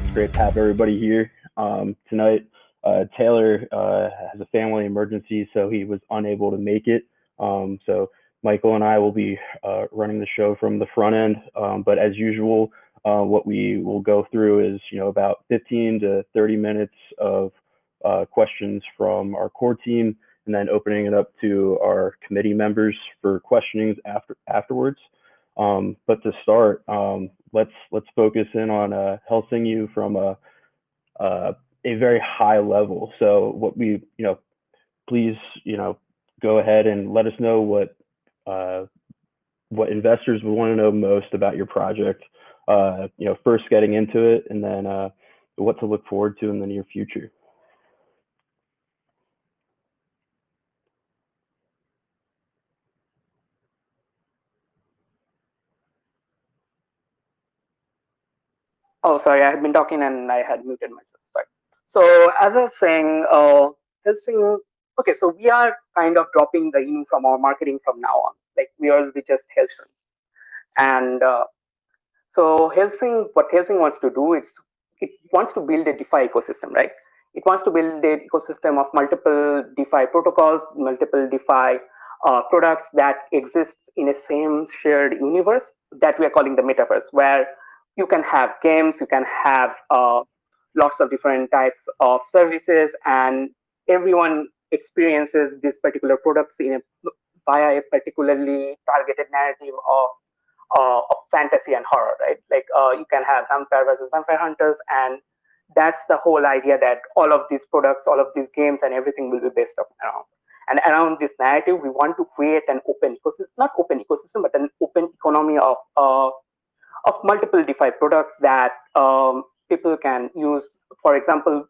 It's great to have everybody here tonight. Taylor has a family emergency, so he was unable to make it. So Michael and I will be running the show from the front end. But as usual, what we will go through is about 15 to 30 minutes of questions from our core team, and then opening it up to our committee members for questionings afterwards. But to start, let's focus in on HellsingINU from a very high level. So please go ahead and let us know what investors would want to know most about your project. First getting into it, and then what to look forward to in the near future. Oh, sorry, I had been talking and I had muted myself. Sorry. So as I was saying, Helsing. Okay, so we are kind of dropping the Inu from our marketing from now on. Like we will be just Helsing, and so Helsing, what Helsing wants to do is it wants to build a DeFi ecosystem, right? It wants to build an ecosystem of multiple DeFi protocols, multiple DeFi products that exist in a same shared universe that we are calling the Metaverse, where you can have games, you can have lots of different types of services, and everyone experiences these particular products via a particularly targeted narrative of fantasy and horror, right? Like you can have vampire versus vampire hunters, and that's the whole idea that all of these products, all of these games, and everything will be based around. And around this narrative, we want to create an open ecosystem, not open ecosystem, but an open economy of multiple DeFi products that people can use. For example,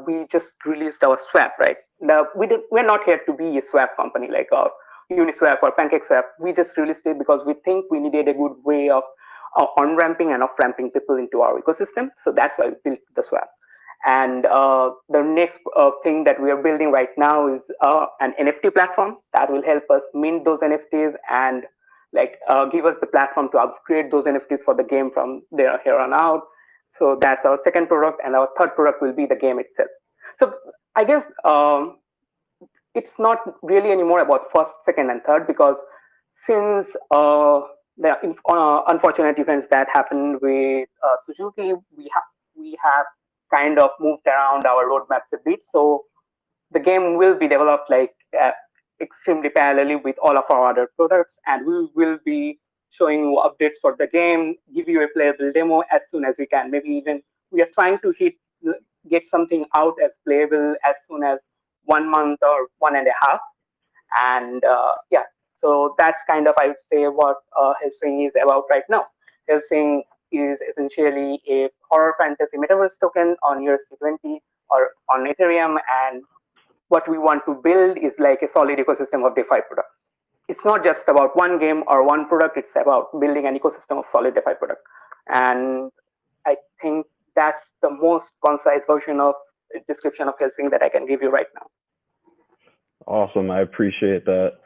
we just released our swap, right? We're not here to be a swap company like Uniswap or PancakeSwap. We just released it because we think we needed a good way of on-ramping and off-ramping people into our ecosystem. So that's why we built the swap. And the next thing that we are building right now is an NFT platform that will help us mint those NFTs and give us the platform to upgrade those NFTs for the game from there here on out. So that's our second product, and our third product will be the game itself. So I guess it's not really anymore about first, second, and third, because since the unfortunate events that happened with Suzuki, we have kind of moved around our roadmaps a bit. So the game will be developed extremely parallelly with all of our other products, and we will be showing you updates for the game, give you a playable demo as soon as we can. Maybe even we are trying to get something out as playable as soon as 1 month or 1.5. And yeah, so that's kind of, I would say, what Hellsing is about right now. Hellsing is essentially a horror fantasy metaverse token on ERC20 or on Ethereum, and what we want to build is like a solid ecosystem of DeFi products. It's not just about one game or one product, it's about building an ecosystem of solid DeFi products. And I think that's the most concise version of description of Hellsing that I can give you right now. Awesome, I appreciate that.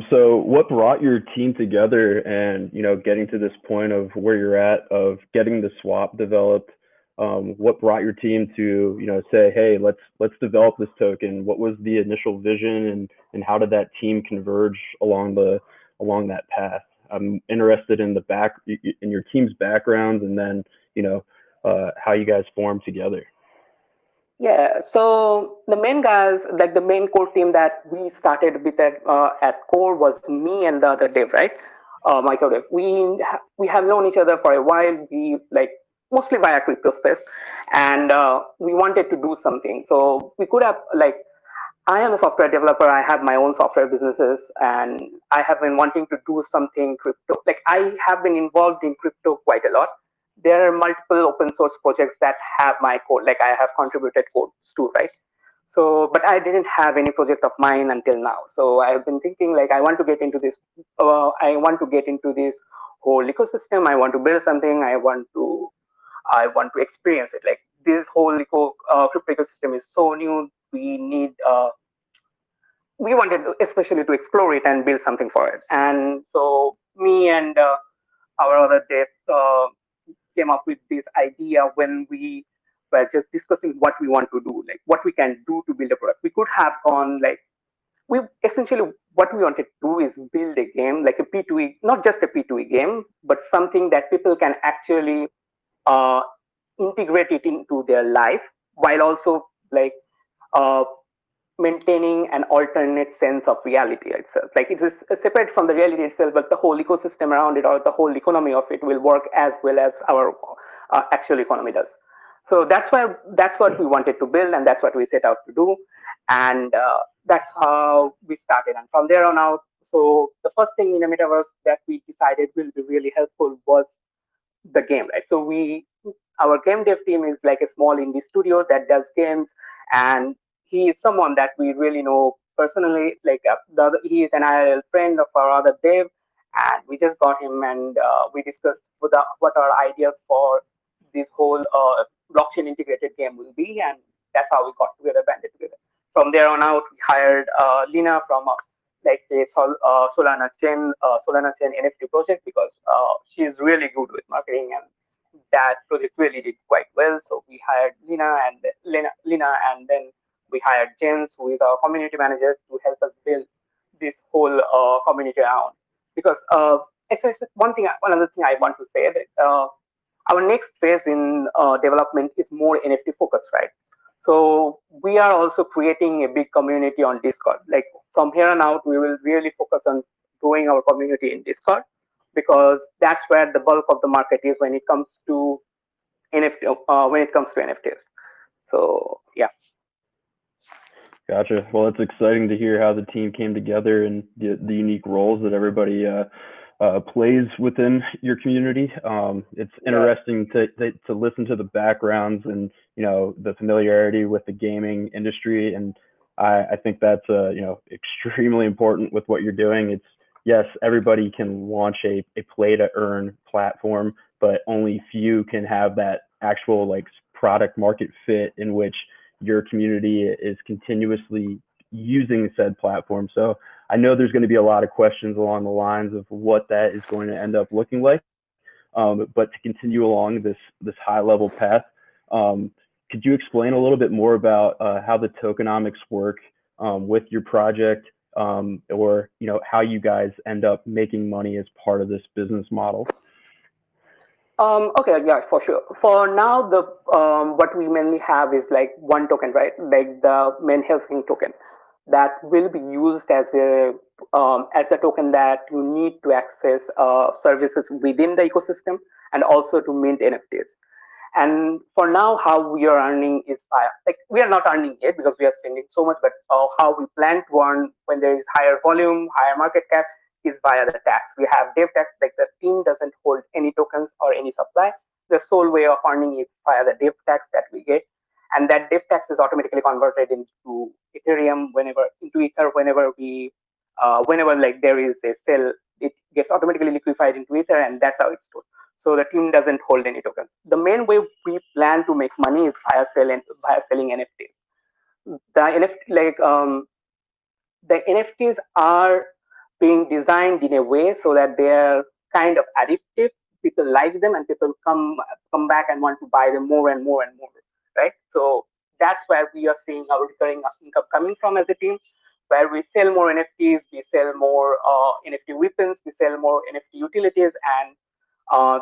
So what brought your team together and getting to this point of where you're at of getting the swap developed? What brought your team to say, hey, let's develop this token? What was the initial vision, and how did that team converge along that path? I'm interested in your team's backgrounds, and then how you guys formed together. Yeah, so the main guys, like the main core team that we started with at core was me and the other Dev, right? Michael Dev. We have known each other for a while. We mostly via crypto space, and we wanted to do something. So we could have I am a software developer. I have my own software businesses, and I have been wanting to do something crypto. I have been involved in crypto quite a lot. There are multiple open source projects that have my code. I have contributed codes to, right? So, but I didn't have any project of mine until now. So I've been thinking I want to get into this. I want to get into this whole ecosystem. I want to build something. I want to experience it. This whole crypto ecosystem is so new. We wanted especially to explore it and build something for it. And so me and our other devs came up with this idea when we were just discussing what we want to do, like what we can do to build a product. We could have gone like we essentially what we wanted to do is build a game like a P2E, not just a P2E game, but something that people can actually uh, integrate it into their life while also like uh, maintaining an alternate sense of reality itself. Like it is separate from the reality itself, but the whole ecosystem around it or the whole economy of it will work as well as our actual economy does. So that's what we wanted to build, and that's what we set out to do, and that's how we started. And from there on out, so the first thing in a metaverse that we decided will be really helpful was the game, right? So our game dev team is like a small indie studio that does games, and he is someone that we really know personally. Like he is an IRL friend of our other dev, and we just got him and we discussed what our ideas for this whole blockchain integrated game will be, and that's how we got together, banded together. From there on out, we hired Lina from like the Solana Chain NFT project because she's really good with marketing and that project really did quite well. So we hired Lina, and then we hired James, who is our community manager, to help us build this whole community around. Because it's one other thing I want to say that our next phase in development is more NFT focused, right? So we are also creating a big community on Discord. Like from here on out, we will really focus on growing our community in Discord because that's where the bulk of the market is when it comes to NFTs. So yeah. Gotcha. Well, it's exciting to hear how the team came together and the unique roles that everybody plays within your community. It's interesting to listen to the backgrounds and the familiarity with the gaming industry, and I think that's extremely important with what you're doing. It's yes, everybody can launch a play to earn platform, but only few can have that actual like product market fit in which your community is continuously using said platform. So I know there's going to be a lot of questions along the lines of what that is going to end up looking like. But to continue along this high level path, could you explain a little bit more about how the tokenomics work with your project, or how you guys end up making money as part of this business model? Okay, yeah, for sure. For now, the what we mainly have is like one token, right? Like the main Hellsing token that will be used as a token that you need to access services within the ecosystem and also to mint NFTs. And for now, how we are earning is by like we are not earning it because we are spending so much, but how we plan to earn when there is higher volume, higher market cap is via the tax. We have dev tax, like the team doesn't hold any tokens or any supply. The sole way of earning is via the dev tax that we get, and that dev tax is automatically converted into Ethereum into Ether whenever like there is a sell, it gets automatically liquefied into Ether, and that's how it's stored. So the team doesn't hold any tokens. The main way we plan to make money is via selling NFTs. The NFTs are being designed in a way so that they're kind of addictive. People like them, and people come back and want to buy them more and more and more. Right. So that's where we are seeing our recurring income coming from as a team, where we sell more NFTs, we sell more NFT weapons, we sell more NFT utilities, and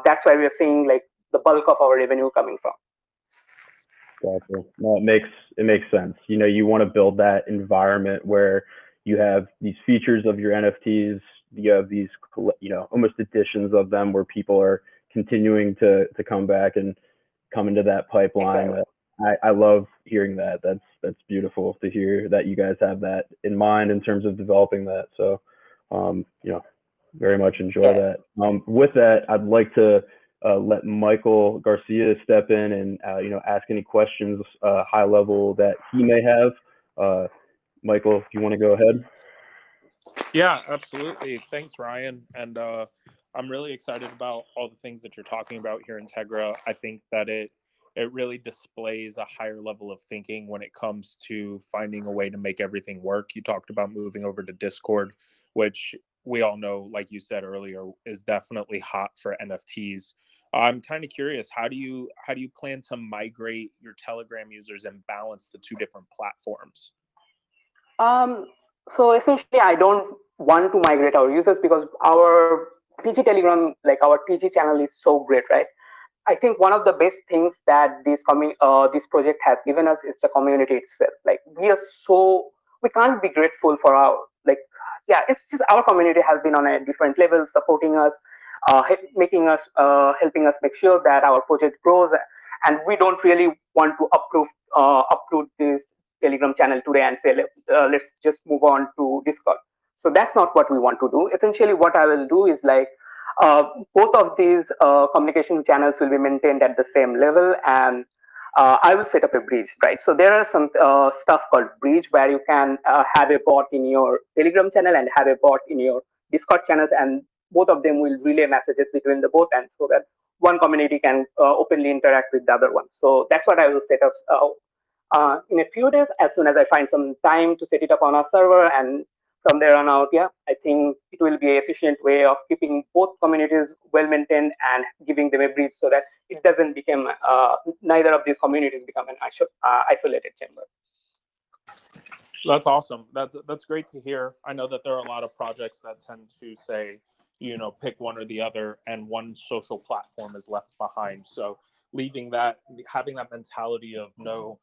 that's why we are seeing like the bulk of our revenue coming from. Gotcha. No, it makes sense. You want to build that environment where you have these features of your NFTs, you have these almost editions of them where people are continuing to come back and come into that pipeline. Exactly. I love hearing that. That's beautiful to hear that you guys have that in mind in terms of developing that. So, very much enjoy Yeah. that. With that, I'd like to let Michael Garcia step in and ask any questions high level that he may have. Michael, if you want to go ahead. Yeah, absolutely. Thanks, Ryan. And I'm really excited about all the things that you're talking about here in Tegra. I think that it really displays a higher level of thinking when it comes to finding a way to make everything work. You talked about moving over to Discord, which we all know, like you said earlier, is definitely hot for NFTs. I'm kind of curious, how do you plan to migrate your Telegram users and balance the two different platforms? Um, so essentially, I don't want to migrate our users because our PG Telegram, like our PG channel, is so great, right? I think one of the best things that this project has given us is the community itself. Like we can't be grateful for our like yeah, it's just our community has been on a different level, supporting us, helping us make sure that our project grows, and we don't really want to upload this Telegram channel today and say let's just move on to Discord. So that's not what we want to do. Essentially, what I will do is like uh, both of these communication channels will be maintained at the same level, and I will set up a bridge, right? So there are some stuff called bridge where you can have a bot in your Telegram channel and have a bot in your Discord channels, and both of them will relay messages between the both, and so that one community can openly interact with the other one. So that's what I will set up in a few days as soon as I find some time to set it up on our server. And from there on out, yeah, I think it will be an efficient way of keeping both communities well maintained and giving them a bridge so that it doesn't become neither of these communities become an isolated chamber. That's awesome. That's great to hear. I know that there are a lot of projects that tend to say, pick one or the other, and one social platform is left behind. So having that mentality of no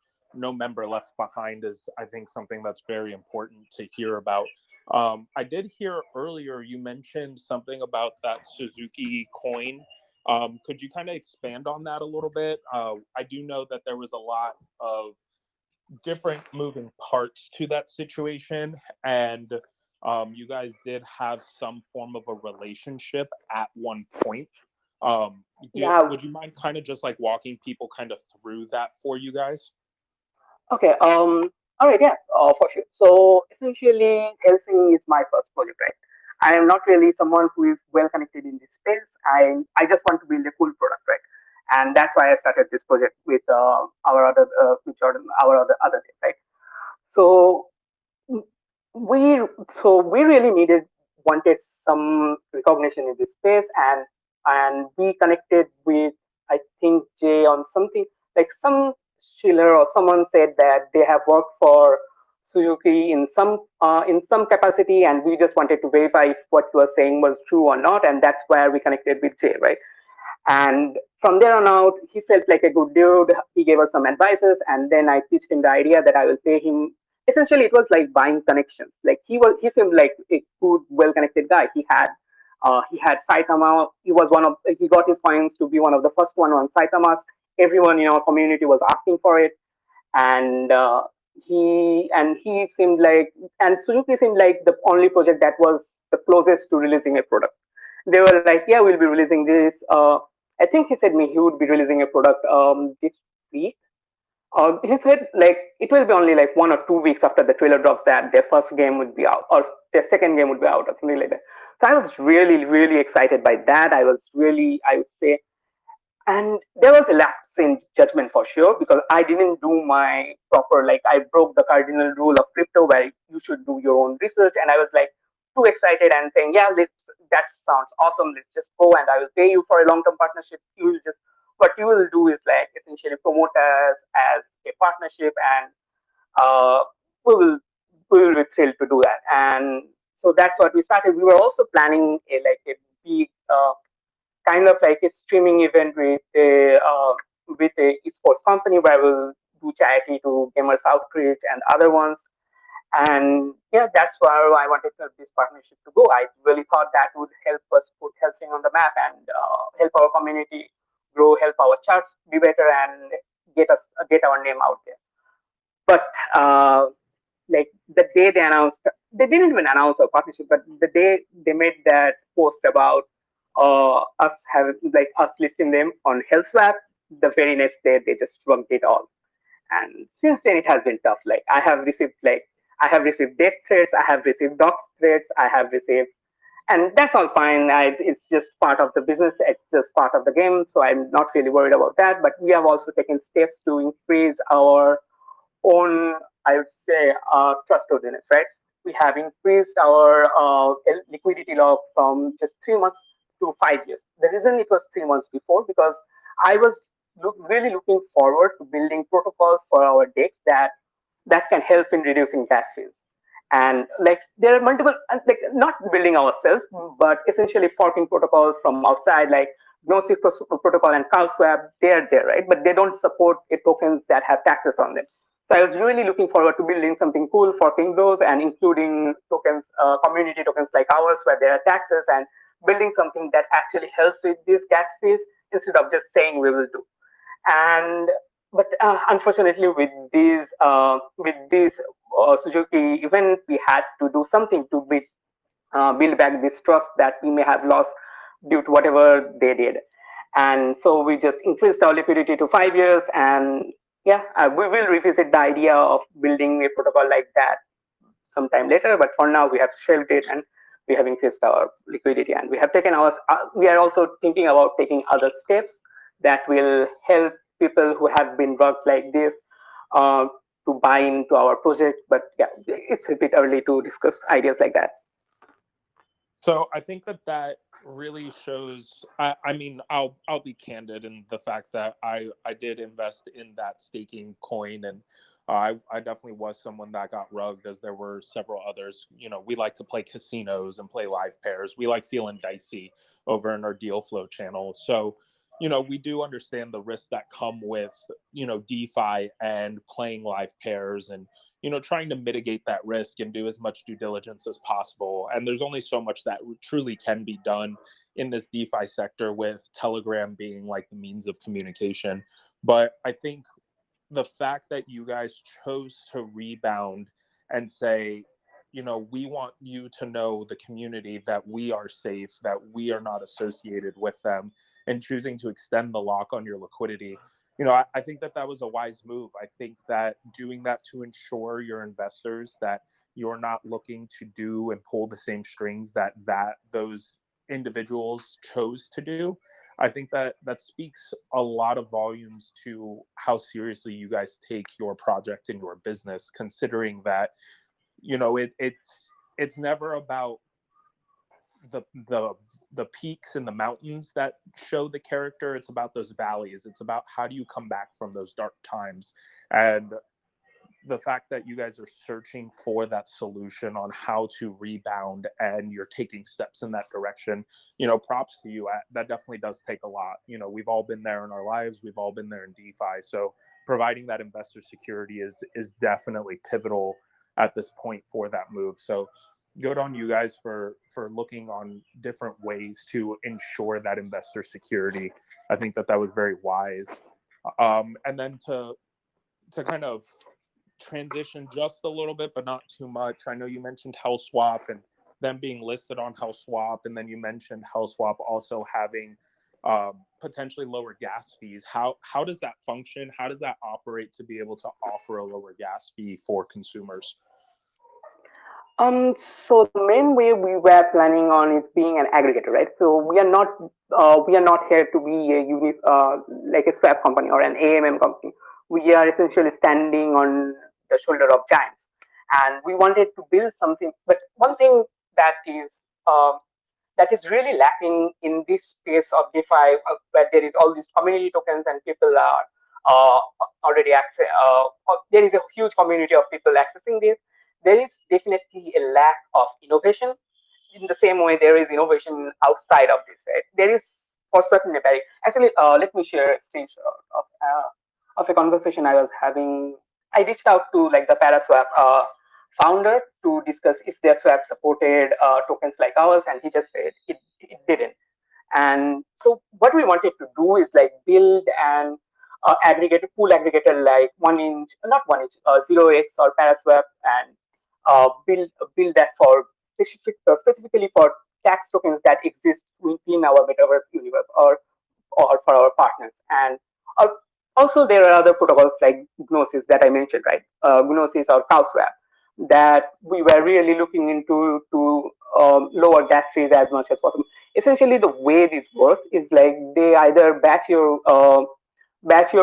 member left behind is, I think, something that's very important to hear about. I did hear earlier you mentioned something about that Suzuki coin. Could you kind of expand on that a little bit? I do know that there was a lot of different moving parts to that situation, and you guys did have some form of a relationship at one point. Yeah. Would you mind kind of just like walking people kind of through that for you guys? Okay. All right. Yeah. For sure. So essentially, Helsing is my first project, right? I am not really someone who is well connected in this space. I just want to build a cool product, right? And that's why I started this project with our other day, right? So we we really wanted some recognition in this space, and we connected with, I think, Jay on something like some Schiller or someone said that they have worked for Suzuki in some capacity, and we just wanted to verify if what you were saying was true or not, and that's where we connected with Jay, right? And from there on out, he felt like a good dude. He gave us some advices, and then I pitched him the idea that I will pay him. Essentially, it was like buying connections. Like he seemed like a good, well-connected guy. He had Saitama. He got his coins to be one of the first one on Saitama. Everyone in our community was asking for it, and he seemed like, and Suzuki seemed like the only project that was the closest to releasing a product. They were like, yeah, we'll be releasing this. I think he said me he would be releasing a product this week. He said like it will be only like 1 or 2 weeks after the trailer drops that their first game would be out or their second game would be out or something like that. So I was really, really excited by that. I would say, and there was a lapse in judgment for sure because I didn't do my proper, like I broke the cardinal rule of crypto where you should do your own research, and I was like too excited and saying, yeah, that sounds awesome, let's just go and I will pay you for a long-term partnership. You will just What you will do is like essentially promote us as a partnership, and uh, we will we will be thrilled to do that. And so that's what we started. We were also planning a big kind of like a streaming event with a esports company where we'll do charity to gamers outreach and other ones. And yeah, that's where I wanted this partnership to go. I really thought that would help us put Helsing on the map and help our community grow, help our charts be better, and get our name out there. But like the day they didn't even announce our partnership, but the day they made that post about us listing them on HellSwap, the very next day they just trunked it all. And since then it has been tough. I have received death threats, I have received dox threats, I have received, and that's all fine. It's just part of the business. It's just part of the game. So I'm not really worried about that. But we have also taken steps to increase our own, I would say, trustworthiness, right? We have increased our liquidity log from just 3 months. to 5 years. The reason it was 3 months before, because I was really looking forward to building protocols for our decks that can help in reducing gas fees. And like there are multiple, like not building ourselves, but essentially forking protocols from outside, like Gnosis protocol and CowSwap. They're there, right? But they don't support tokens that have taxes on them. So I was really looking forward to building something cool, forking those, and including tokens, community tokens like ours, where there are taxes, and building something that actually helps with these gas fees instead of just saying we will do. And but unfortunately, with this Suzuki event, we had to do something to build back this trust that we may have lost due to whatever they did. And so we just increased our liquidity to 5 years, and yeah, we will revisit the idea of building a protocol like that sometime later. But for now, we have shelved it, and we have increased our liquidity, and we have taken our. We are also thinking about taking other steps that will help people who have been worked like this uh, to buy into our project. But yeah, it's a bit early to discuss ideas like that. So I think that that really shows. I mean, I'll be candid in the fact that I did invest in that staking coin, and I definitely was someone that got rugged, as there were several others. You know, we like to play casinos and play live pairs. We like feeling dicey over in our deal flow channel. So, you know, we do understand the risks that come with, you know, DeFi and playing live pairs, and you know, trying to mitigate that risk and do as much due diligence as possible. And there's only so much that truly can be done in this DeFi sector, with Telegram being like the means of communication. But I think the fact that you guys chose to rebound and say, you know, we want you to know, the community, that we are safe, that we are not associated with them, and choosing to extend the lock on your liquidity, you know, I think that that was a wise move. I think that doing that to ensure your investors that you're not looking to do and pull the same strings that those individuals chose to do. I think that that speaks a lot of volumes to how seriously you guys take your project and your business, considering that, you know, it's never about the the the peaks and the mountains that show the character. It's about those valleys. It's about how do you come back from those dark times. And the fact that you guys are searching for that solution on how to rebound, and you're taking steps in that direction, you know, props to you. That definitely does take a lot. You know, we've all been there in our lives. We've all been there in DeFi. So providing that investor security is definitely pivotal at this point for that move. So good on you guys for looking on different ways to ensure that investor security. I think that that was very wise. And then to kind of transition just a little bit, but not too much. I know you mentioned HellSwap and them being listed on HellSwap, and then you mentioned HellSwap also having potentially lower gas fees. How does that function? How does that operate to be able to offer a lower gas fee for consumers? Um, so the main way we were planning on is being an aggregator, right? So we are not here to be a like a swap company or an AMM company. We are essentially standing on the shoulder of giants, and we wanted to build something. But one thing that is um, that is really lacking in this space of DeFi, where there is all these community tokens and people are uh, already access. There is a huge community of people accessing this. There is definitely a lack of innovation. In the same way, there is innovation outside of this. Right? There is for certain a actually. Let me share a screenshot of a conversation I was having. I reached out to like the Paraswap founder to discuss if their swap supported tokens like ours, and he just said it didn't. And so what we wanted to do is like build an aggregator, pool aggregator, like 1 inch, not 1 inch, 0x or Paraswap, and build that for specifically for tax tokens that exist within our metaverse universe, or for our partners. And uh, also there are other protocols like Gnosis that I mentioned, right? Gnosis or CowSwap, that we were really looking into to lower gas fees as much as possible. Essentially, the way this works is like they either batch your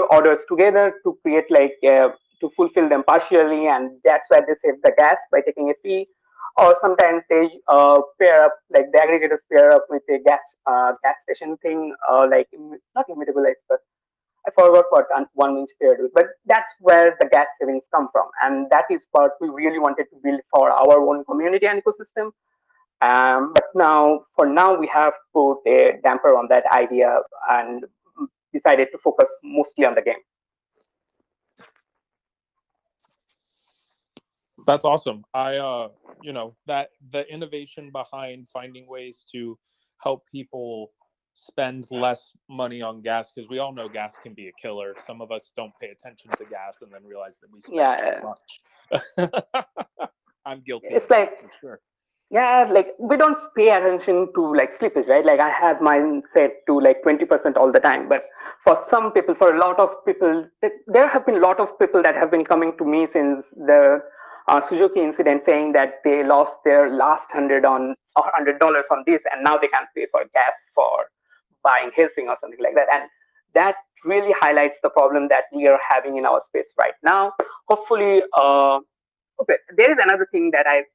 orders together to create like to fulfill them partially, and that's where they save the gas by taking a fee. or sometimes they pair up, like the aggregators pair up with a gas station thing, like not immutable X, but I forgot what one means paired with. But that's where the gas savings come from, and that is what we really wanted to build for our own community and ecosystem. But now, for now, we have put a damper on that idea and decided to focus mostly on the game. That's awesome. That the innovation behind finding ways to help people spend less money on gas, because we all know gas can be a killer. Some of us don't pay attention to gas and then realize that we spend too much. I'm guilty It's of that like, for sure. yeah, like we don't pay attention to like slippage, right? Like I have mine set to like 20% all the time. But for some people, for a lot of people, there have been a lot of people that have been coming to me since the Suzuki incident, saying that they lost their last $100 on this, and now they can't pay for gas for buying Helsing or something like that. And that really highlights the problem that we are having in our space right now. Hopefully, okay, there is another thing that I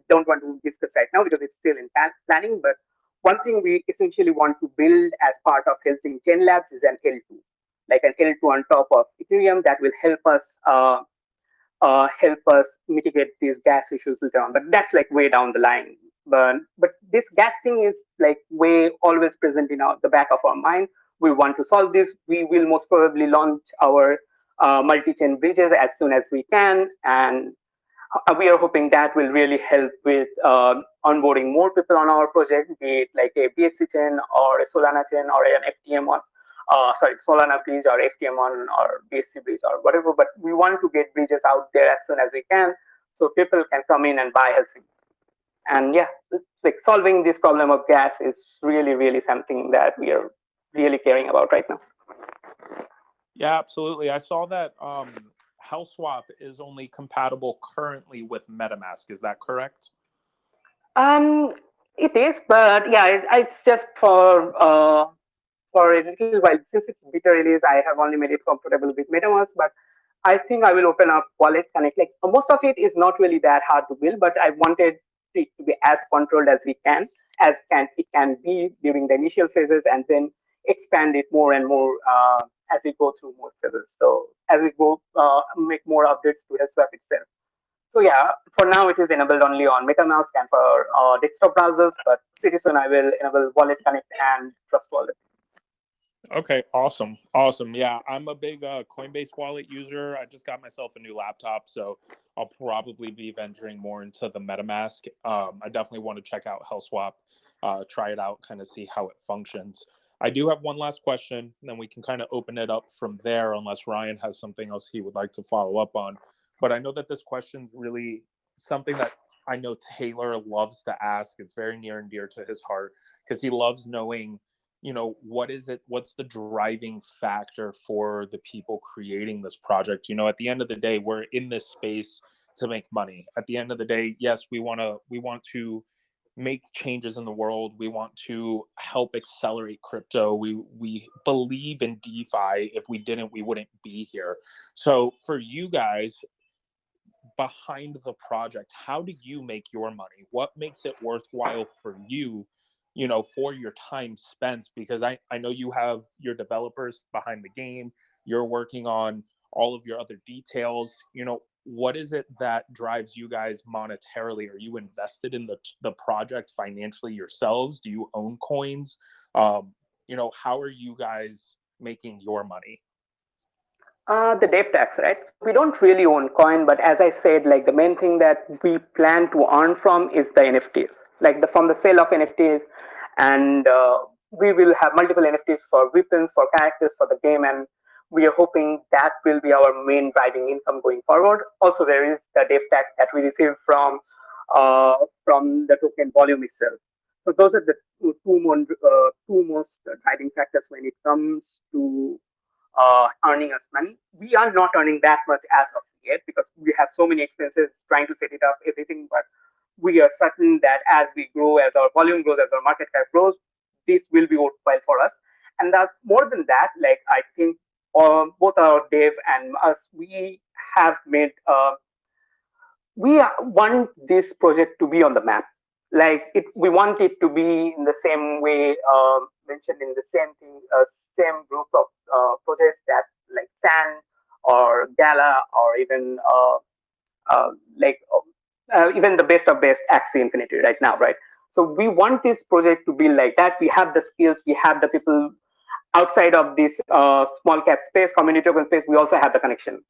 don't want to discuss right now because it's still in planning. But one thing we essentially want to build as part of Helsing Chain Labs is an L2, like an L2 on top of Ethereum that will help us mitigate these gas issues later on. But that's like way down the line. But this gas thing is like way always present in the back of our mind. We want to solve this. We will most probably launch our multi-chain bridges as soon as we can, and we are hoping that will really help with onboarding more people on our project, be it like a BSC chain or a Solana chain or an FTM on, Solana bridge or FTM on or BSC bridge or whatever. But we want to get bridges out there as soon as we can so people can come in and buy Helsing. And yeah, it's like solving this problem of gas is really, really something that we are really caring about right now. Yeah, absolutely. I saw that HellSwap is only compatible currently with MetaMask. Is that correct? Um, it is, but yeah, it's just for a little while. Since it's beta release, I have only made it comfortable with MetaMask, but I think I will open up Wallet Connect. Like most of it is not really that hard to build, but I wanted it to be as controlled as we can, it can be during the initial phases, and then expand it more and more as we go through more phases. So as we go make more updates to HSwap itself. So yeah, for now it is enabled only on MetaMask and for desktop browsers, but pretty soon I will enable Wallet Connect and Trust Wallet. Okay, awesome. Yeah, I'm a big Coinbase wallet user. I just got myself a new laptop, so I'll probably be venturing more into the MetaMask. I definitely want to check out HellSwap, try it out, kind of see how it functions. I do have one last question, and then we can kind of open it up from there, unless Ryan has something else he would like to follow up on. But I know that this question's really something that I know Taylor loves to ask. It's very near and dear to his heart because he loves knowing, what's the driving factor for the people creating this project. At the end of the day, we're in this space to make money. At the end of the day, yes, we want to make changes in the world. We want to help accelerate crypto. We believe in DeFi. If we didn't, we wouldn't be here. So for you guys behind the project, how do you make your money? What makes it worthwhile for you, for your time spent? Because I know you have your developers behind the game, you're working on all of your other details. What is it that drives you guys monetarily? Are you invested in the project financially yourselves? Do you own coins? How are you guys making your money? The dev tax, right? We don't really own coin, but as I said, like the main thing that we plan to earn from is the NFTs, like from the sale of NFTs, and we will have multiple NFTs for weapons, for characters, for the game, and we are hoping that will be our main driving income going forward. Also, there is the dev tax that we receive from the token volume itself. So those are the two most driving factors when it comes to earning us money. We are not earning that much as of yet because we have so many expenses trying to set it up, everything. But we are certain that as we grow, as our volume grows, as our market cap grows, this will be worthwhile for us. And that more than that, like I think both our dev and us, we have made we want this project to be on the map. Like we want it to be in the same way mentioned in the same thing, same group of projects that like San or Gala or even like even the best of best Axie Infinity right now, right? So we want this project to be like that. We have the skills, we have the people outside of this small cap space, community open space. We also have the connection.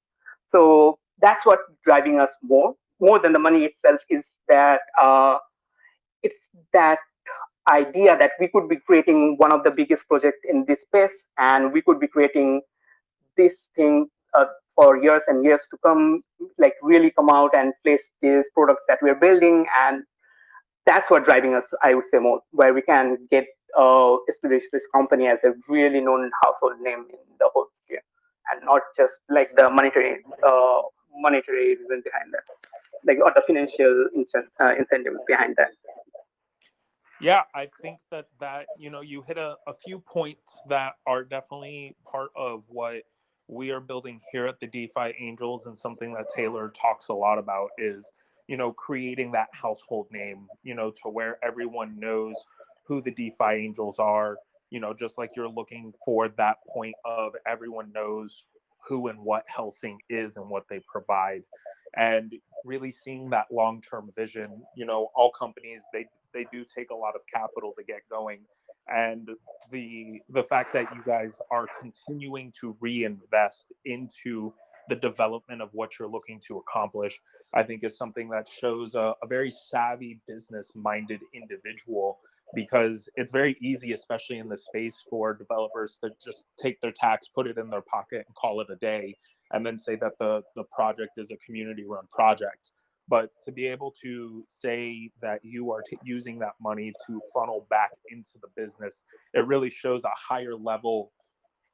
So that's what driving us more than the money itself is that it's that idea that we could be creating one of the biggest projects in this space, and we could be creating this thing for years and years to come, like really come out and place these products that we're building. And that's what driving us, I would say, more, where we can get establish this company as a really known household name in the whole sphere, and not just like the monetary reason behind that, like or the financial incentives behind that. Yeah, I think that you hit a few points that are definitely part of what we are building here at the DeFi Angels, and something that Taylor talks a lot about is creating that household name, to where everyone knows who the DeFi Angels are. Just like you're looking for that point of everyone knows who and what Helsing is and what they provide, and really seeing that long-term vision. All companies, they do take a lot of capital to get going, and the fact that you guys are continuing to reinvest into the development of what you're looking to accomplish, I think is something that shows a very savvy business minded individual, because it's very easy, especially in this space, for developers to just take their tax, put it in their pocket, and call it a day, and then say that the project is a community run project. But to be able to say that you are using that money to funnel back into the business, it really shows a higher level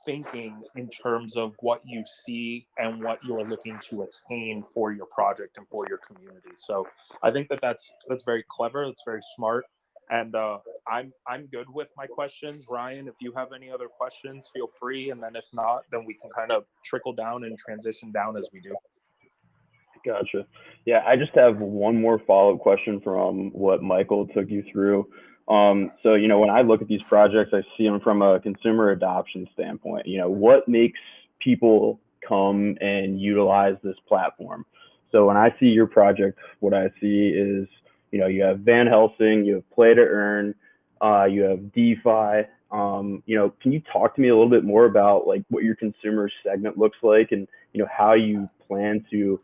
thinking in terms of what you see and what you're looking to attain for your project and for your community. So I think that's very clever. It's very smart. And I'm good with my questions. Ryan, if you have any other questions, feel free. And then if not, then we can kind of trickle down and transition down as we do. Gotcha. Yeah, I just have one more follow-up question from what Michael took you through. So, when I look at these projects, I see them from a consumer adoption standpoint. What makes people come and utilize this platform? So when I see your project, what I see is, you have Van Helsing, you have Play to Earn, you have DeFi. Can you talk to me a little bit more about like what your consumer segment looks like, and how you plan to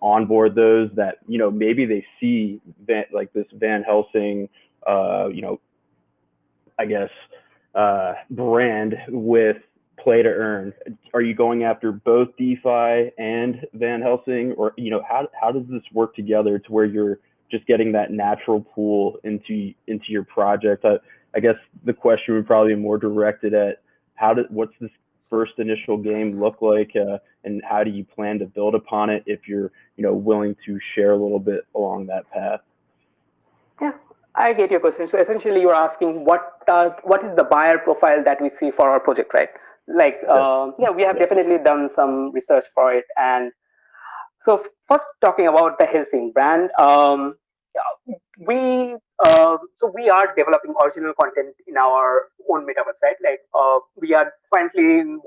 onboard those that maybe they see like this Van Helsing, I guess brand with Play to Earn. Are you going after both DeFi and Van Helsing, or how does this work together to where you're just getting that natural pool into your project? I guess the question would probably be more directed at what's this first initial game look like, and how do you plan to build upon it if you're willing to share a little bit along that path? Yeah, I get your question. So essentially, you're asking what is the buyer profile that we see for our project, right? Like, yeah, we have definitely done some research for it. And so first, talking about the Helsing brand, we we are developing original content in our own metaverse, right? Like, we are currently in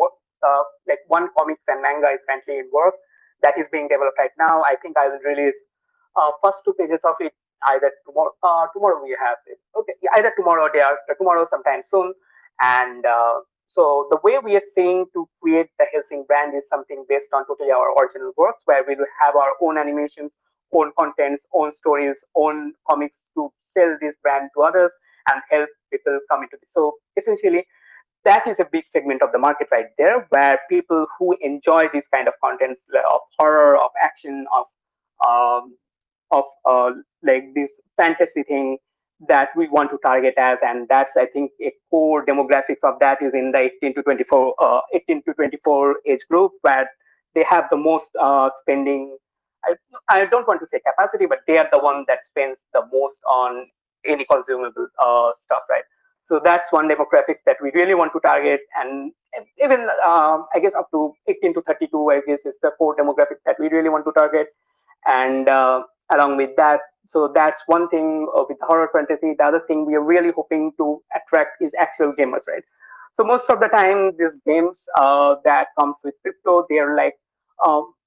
like one comics and manga is currently in work that is being developed right now. I think I will release first two pages of it either tomorrow. Tomorrow we have it. Okay, yeah, either tomorrow or day after tomorrow, sometime soon. And so the way we are saying to create the Helsing brand is something based on totally our original works, where we will have our own animations, own contents, own stories, own comics to sell this brand to others and help people come into this. So essentially, that is a big segment of the market right there, where people who enjoy these kind of contents of horror, of action, um, of like this fantasy thing that we want to target as, and that's I think a core demographics of that is in the 18 to 24 age group, where they have the most spending. I don't want to say capacity, but they are the one that spends the most on any consumable stuff, right? So that's one demographics that we really want to target, and even I guess up to 18 to 32, I guess is the core demographic that we really want to target. And along with that. So that's one thing with horror fantasy. The other thing we are really hoping to attract is actual gamers, right? So most of the time, these games that comes with crypto, they're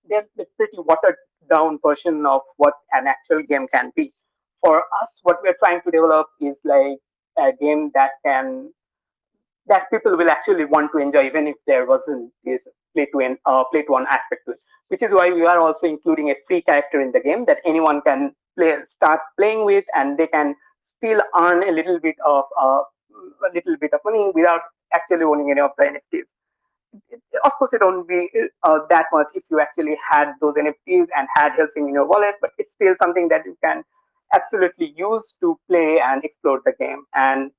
the pretty watered down version of what an actual game can be. For us, what we're trying to develop is like a game that people will actually want to enjoy, even if there wasn't this play to one aspect to it. Which is why we are also including a free character in the game that anyone can start playing with, and they can still earn a little bit of money without actually owning any of the NFTs. Of course, it won't be that much if you actually had those NFTs and had Helsing in your wallet, but it's still something that you can absolutely use to play and explore the game. And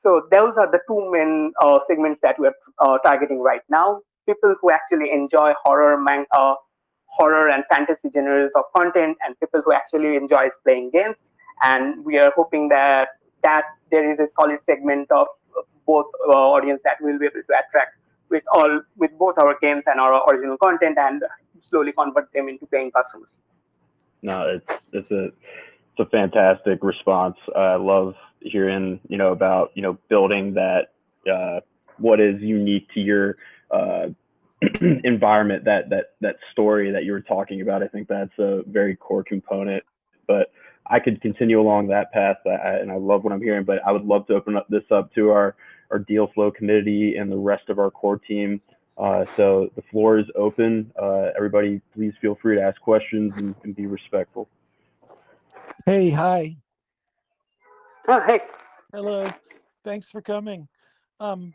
so those are the two main segments that we're targeting right now. People who actually enjoy horror and fantasy genres of content, and people who actually enjoys playing games. And we are hoping that there is a solid segment of both audience that we'll be able to attract with both our games and our original content, and slowly convert them into paying customers. No, it's a fantastic response. I love hearing about building that what is unique to your uh, environment, that story that you were talking about. I think that's a very core component. But I could continue along that path, and I love what I'm hearing. But I would love to open this up to our deal flow committee and the rest of our core team. So the floor is open. Everybody, please feel free to ask questions and be respectful. Hey, hi. Oh, hey. Hello. Thanks for coming. Um,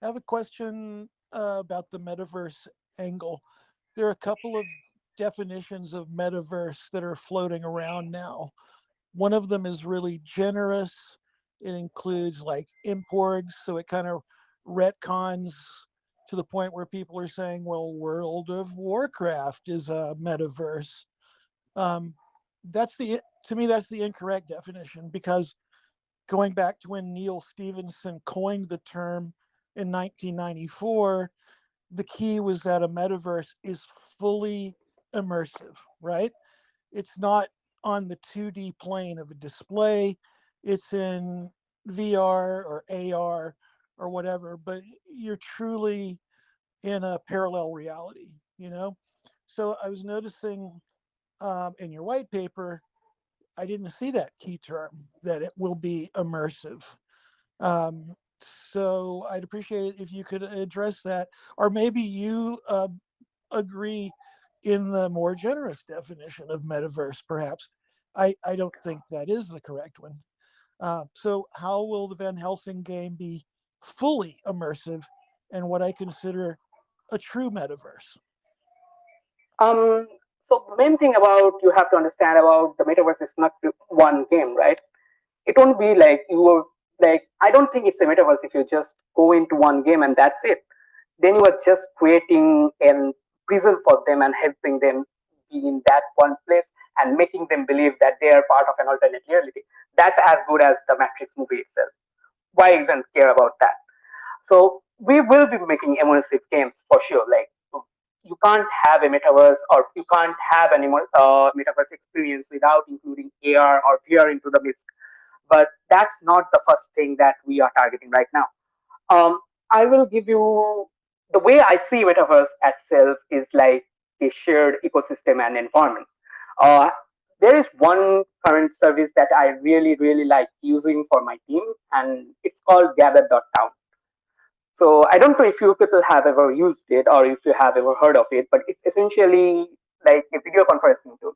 I have a question about the metaverse angle. There are a couple of definitions of metaverse that are floating around now. One of them is really generous. It includes like imporgs, so it kind of retcons to the point where people are saying, well, World of Warcraft is a metaverse. Um, that's the to me that's the incorrect definition, because going back to when Neil Stephenson coined the term in 1994, the key was that a metaverse is fully immersive, right? It's not on the 2D plane of a display, it's in VR or AR or whatever, but you're truly in a parallel reality, you know? So I was noticing in your white paper, I didn't see that key term, that it will be immersive. So I'd appreciate it if you could address that, or maybe you agree in the more generous definition of metaverse, perhaps. I don't think that is the correct one. So how will the Van Helsing game be fully immersive and what I consider a true metaverse? Um, so the main thing about you have to understand about the metaverse is not one game, right? It won't be like you were like I don't think it's a metaverse if you just go into one game and that's it. Then you are just creating a prison for them and helping them be in that one place and making them believe that they are part of an alternate reality. That's as good as the Matrix movie itself. Why even care about that? So we will be making immersive games for sure. Like you can't have a metaverse, or you can't have an metaverse experience without including AR or VR into the mix. But that's not the first thing that we are targeting right now. I will give you the way I see metaverse itself is like a shared ecosystem and environment. Uh, there is one current service that I really like using for my team, and it's called Gather.town. So I don't know if you people have ever used it or if you have ever heard of it, but it's essentially like a video conferencing tool.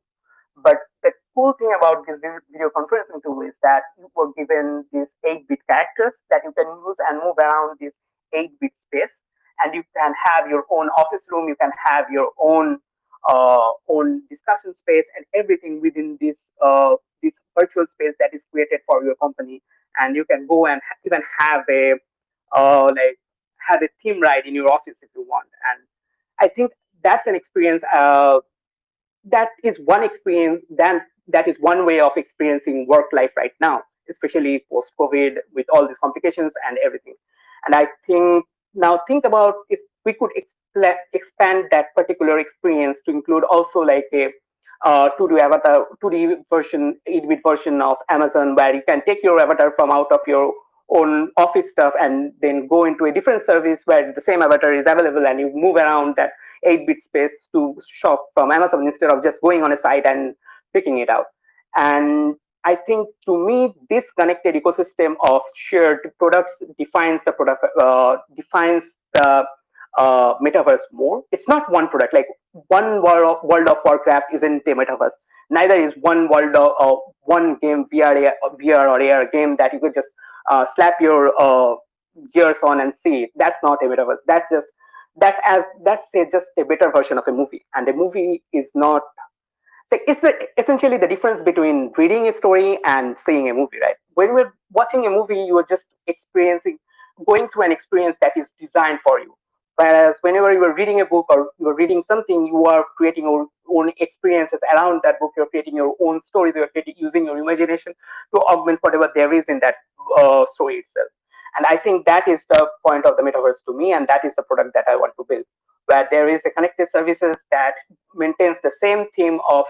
But the cool thing about this video conferencing tool is that you were given these 8-bit characters that you can use and move around this 8-bit space, and you can have your own office room, you can have your own discussion space, and everything within this virtual space that is created for your company. And you can go and even have a like have a theme ride in your office if you want. And I think that's an experience. That is one experience. Then that is one way of experiencing work life right now, especially post COVID with all these complications and everything. And I think now think about if we could expand that particular experience to include also like a 2D avatar, 2D version, 8-bit version of Amazon, where you can take your avatar from out of your own office stuff and then go into a different service where the same avatar is available, and you move around that 8-bit space to shop from Amazon instead of just going on a site and picking it out. And I think to me, this connected ecosystem of shared products defines the product, defines the metaverse more. It's not one product. Like one World of Warcraft isn't a metaverse. Neither is one world of one game VR or AR game that you could just slap your gears on and see it. That's not a metaverse. That's just a better version of a movie. And a movie is not like essentially the difference between reading a story and seeing a movie, right? When we're watching a movie, you are just experiencing, going through an experience that is designed for you. Whereas whenever you are reading a book or you are reading something, you are creating your own experiences around that book. You're creating your own stories. You're using your imagination to augment whatever there is in that story itself. And I think that is the point of the metaverse to me, and that is the product that I want to build, where there is a connected services that maintains the same theme of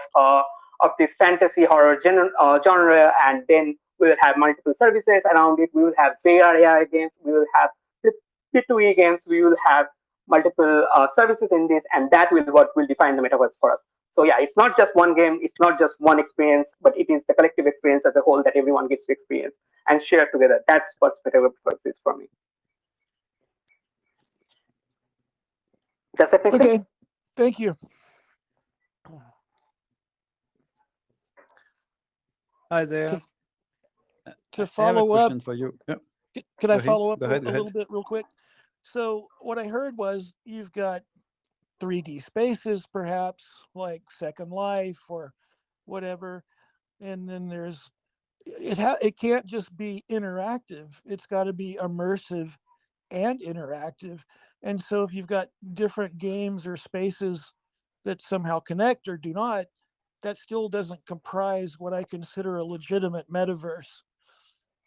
this fantasy horror genre, and then we will have multiple services around it. We will have VR AI games. We will have P2E games. We will have multiple services in this, and that will what will define the metaverse for us. So yeah, it's not just one game. It's not just one experience, but it is the collective experience as a whole that everyone gets to experience and share together. That's what metaverse is for me. Does that make sense? Okay, thank you. Hi there. To I have a follow up, question for you. Yeah. can I Go ahead, follow up go ahead, a go ahead. little bit real quick? So what I heard was you've got 3D spaces, perhaps like Second Life or whatever, and then there's it can't just be interactive. It's got to be immersive and interactive. And so if you've got different games or spaces that somehow connect or do not, that still doesn't comprise what I consider a legitimate metaverse.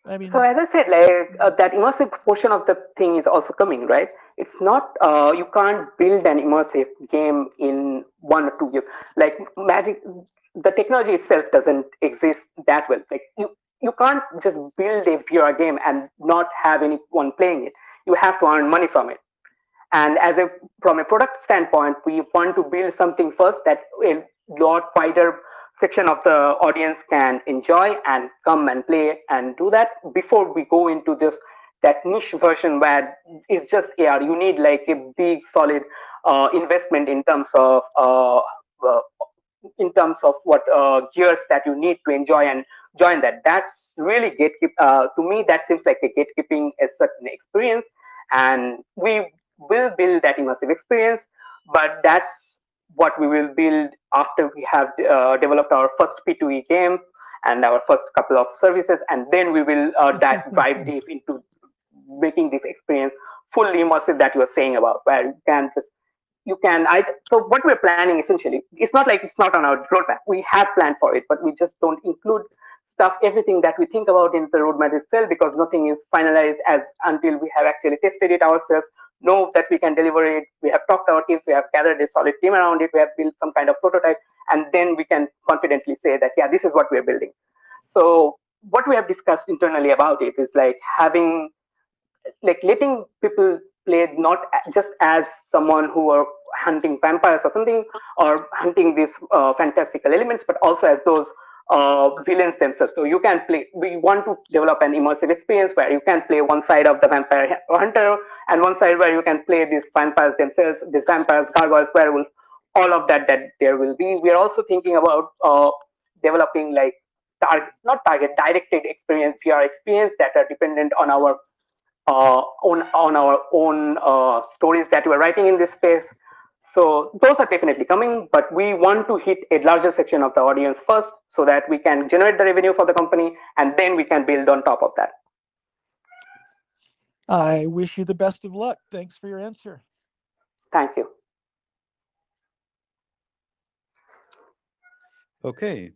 I mean, So as I said, like that immersive portion of the thing is also coming, right? It's not you can't build an immersive game in 1 or 2 years. Like Magic, the technology itself doesn't exist that well. Like you can't just build a VR game and not have anyone playing it. You have to earn money from it. And from a product standpoint, we want to build something first that a lot wider section of the audience can enjoy and come and play and do that before we go into this that niche version where it's just AR. You need like a big solid investment uh, in terms of what gears that you need to enjoy and join that. That's really gatekeep. To me, that seems like a gatekeeping a certain experience, and we will build that immersive experience. But that's what we will build after we have developed our first P2E game and our first couple of services, and then we will dive deep into making this experience fully immersive that you were saying about, where you can so what we're planning essentially, it's not like it's not on our roadmap. We have planned for it, but we just don't include everything that we think about in the roadmap itself, because nothing is finalized as until we have actually tested it ourselves, know that we can deliver it. We have talked to our teams, we have gathered a solid team around it, we have built some kind of prototype, and then we can confidently say that yeah, this is what we're building. So what we have discussed internally about it is like having, like letting people play not just as someone who are hunting vampires or something, or hunting these fantastical elements, but also as those villains themselves. So you can play, we want to develop an immersive experience where you can play one side of the vampire hunter and one side where you can play these vampires themselves, these vampires, gargoyles, werewolves, all of that there will be. We are also thinking about developing like not target directed experience, VR experience that are dependent on our own stories that we're writing in this space. So those are definitely coming, but we want to hit a larger section of the audience first so that we can generate the revenue for the company, and then we can build on top of that. I wish you the best of luck. Thanks for your answer. Thank you. Okay.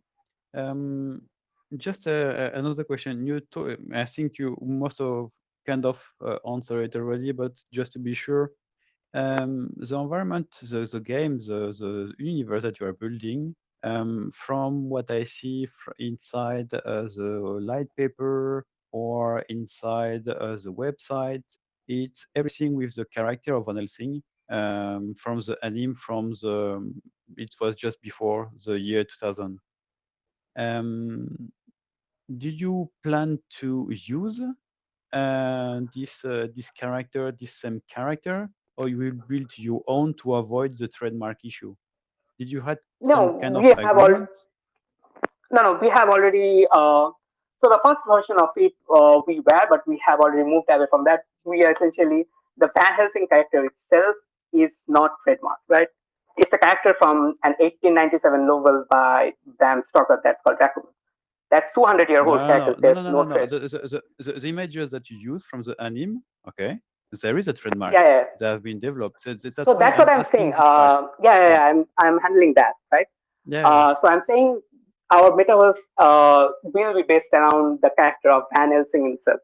Just another question. I think you must have kind of answered it already, but just to be sure, the environment, the game, the universe that you are building, From what I see inside the light paper or inside the website, it's everything with the character of Van Helsing. From the anime, it was just before the year 2000. Do you plan to use this character, this same character, or you will build your own to avoid the trademark issue? Did you had some No, kind of we have all. agreement? No, we have already. So the first version of it we were, but we have already moved away from that. We are essentially the Van Helsing character itself is not trademarked, right? It's a character from an 1897 novel by Bram Stoker that's called Dracula. That's 200-year-old character. No, There's no, no, no, no no. trade. The images that you use from the anime, okay, there is a trademark. Yeah, yeah. They have been developed. So that's So why that's what I'm I'm saying. asking this part. Yeah. I'm handling that, right? Yeah. So I'm saying our metaverse will be based around the character of Van Helsing himself,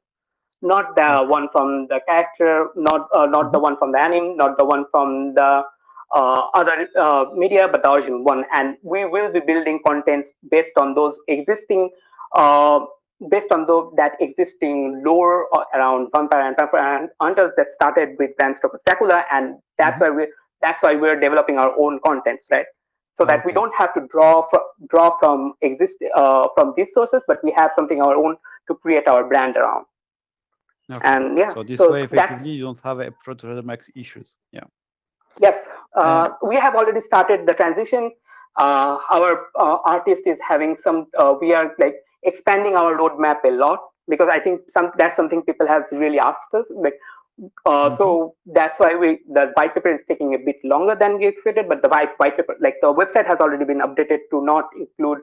not the Okay. one from the character, not the one from the anime, not the one from the other media, but the original one. And we will be building contents based on those existing, uh, based on that existing lore around vampire and hunters that started with Bram Stoker's Dracula, and that's why we're developing our own contents, right? So that we Okay. don't have to draw from from these sources, but we have something our own to create our brand around. Okay. And yeah, So this so way, that's effectively, you don't have a trademark issues. Yeah. yes. Uh, We have already started the transition. Our artist is having some. We are like expanding our roadmap a lot because I think that's something people have really asked us. Like, so that's why the white paper is taking a bit longer than we expected. But the white paper, like the website, has already been updated to not include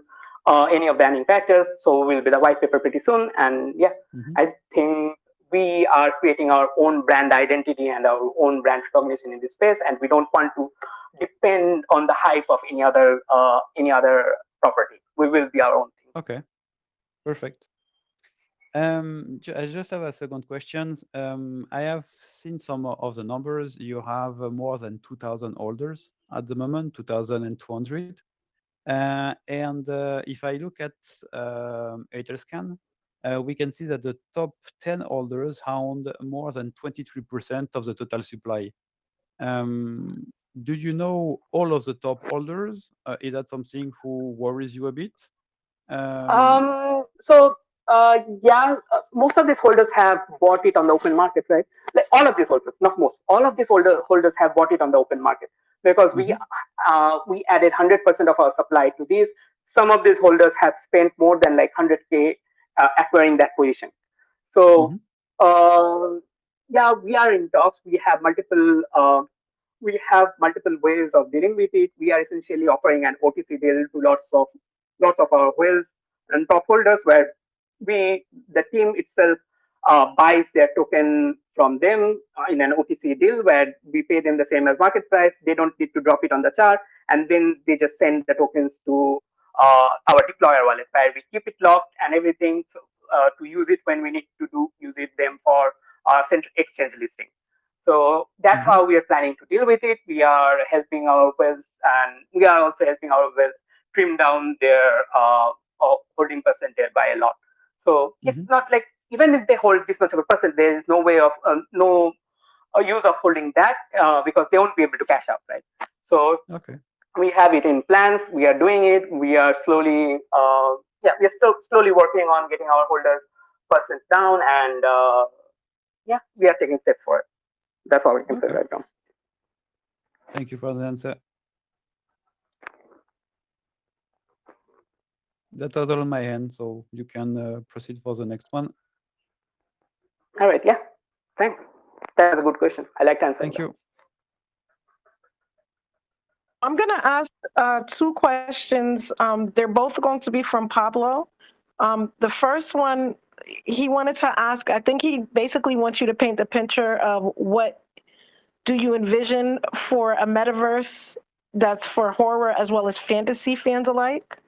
any of the banning factors. So we'll be the white paper pretty soon. And yeah, I think we are creating our own brand identity and our own brand recognition in this space, and we don't want to depend on the hype of any other property. We will be our own thing. Okay. Perfect. I just have a second question. I have seen some of the numbers. You have more than 2,000 orders at the moment, 2,200. And if I look at Etherscan, we can see that the top 10 orders owned more than 23% of the total supply. Do you know all of the top orders? Is that something who worries you a bit? So yeah, most of these holders have bought it on the open market, right? Like all of these holders, not most, all of these holders have bought it on the open market because we added 100% of our supply to these. Some of these holders have spent more than like 100K acquiring that position. So yeah, we are in talks. We have multiple ways of dealing with it. We are essentially offering an OTC deal to lots of our whales and top holders, where the team itself buys their token from them in an OTC deal, where we pay them the same as market price. They don't need to drop it on the chart, and then they just send the tokens to our deployer wallet, where we keep it locked and everything to use it when we need to use them for central exchange listing. So that's how we are planning to deal with it. We are helping our whales, and we are also helping our whales trim down their holding percentage by a lot. So it's not like, even if they hold this much of a percent, there is no way of no use of holding that because they won't be able to cash out, right? So we have it in plans. We are doing it. We are slowly, we are still slowly working on getting our holders percent down, and yeah, we are taking steps for it. That's all we can say right now. Thank you for the answer. That was all on my end, so you can proceed for the next one. All right, yeah, thanks. That's a good question. I like to answer. Thank you. I'm going to ask two questions. They're both going to be from Pablo. The first one, he wanted to ask, I think he basically wants you to paint the picture of what do you envision for a metaverse that's for horror as well as fantasy fans alike.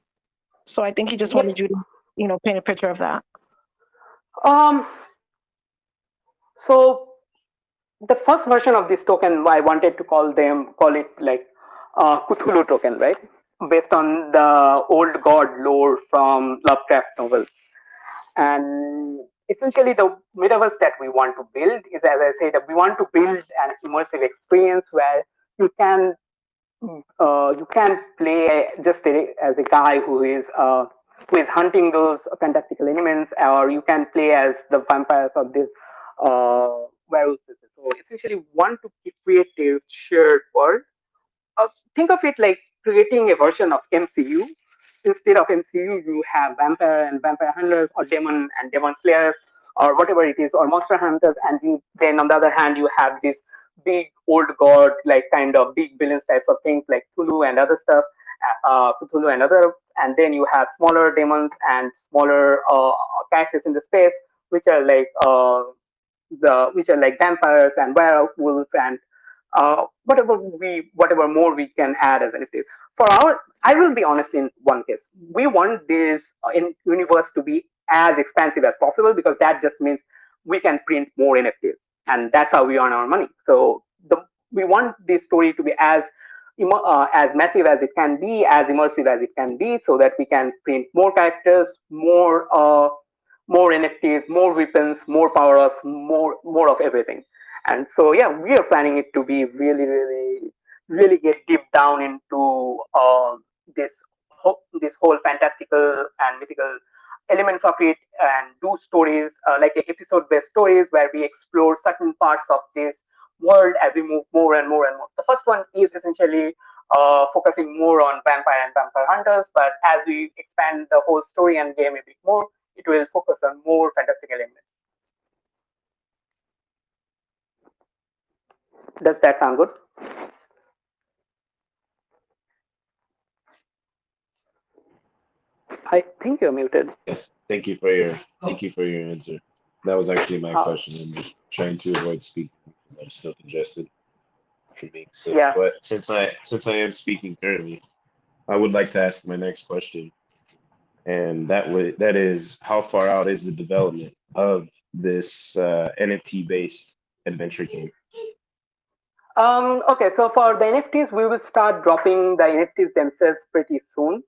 So I think he just wanted you to, paint a picture of that. So the first version of this token, I wanted to call it like Cthulhu token, right? based on the old god lore from Lovecraft novels. And essentially, the metaverse that we want to build is, as I said, we want to build an immersive experience where you can you can play just as a guy who is hunting those fantastical elements, or you can play as the vampires of this werewolves. So essentially, want to create a shared world. Think of it like creating a version of MCU. Instead of MCU, you have vampire and vampire hunters, or demon and demon slayers, or whatever it is, or monster hunters. And then on the other hand, you have this big old god, like kind of big villains types of things like Cthulhu and other stuff, Cthulhu and other. And then you have smaller demons and smaller characters in the space, which are like which are like vampires and werewolves and whatever more we can add as anything. For our, I will be honest in one case. We want this in universe to be as expansive as possible because that just means we can print more NFTs and that's how we earn our money. So we want this story to be as massive as it can be, as immersive as it can be, so that we can print more characters, more NFTs, more weapons, more power ups, more of everything. And so yeah, we are planning it to be really get deep down into this this whole fantastical and mythical elements of it, and do stories like episode based stories where we explore certain parts of this world as we move more and more and more. The first one is essentially focusing more on vampire and vampire hunters, but as we expand the whole story and game a bit more, it will focus on more fantastic elements. Does that sound good? I think you're muted. Yes, thank you for your answer. That was actually my question. I'm just trying to avoid speaking because I'm still congested from being sick. Yeah. But since I am speaking currently, I would like to ask my next question, and that is how far out is the development of this NFT based adventure game? Okay, so for the NFTs, we will start dropping the NFTs themselves pretty soon.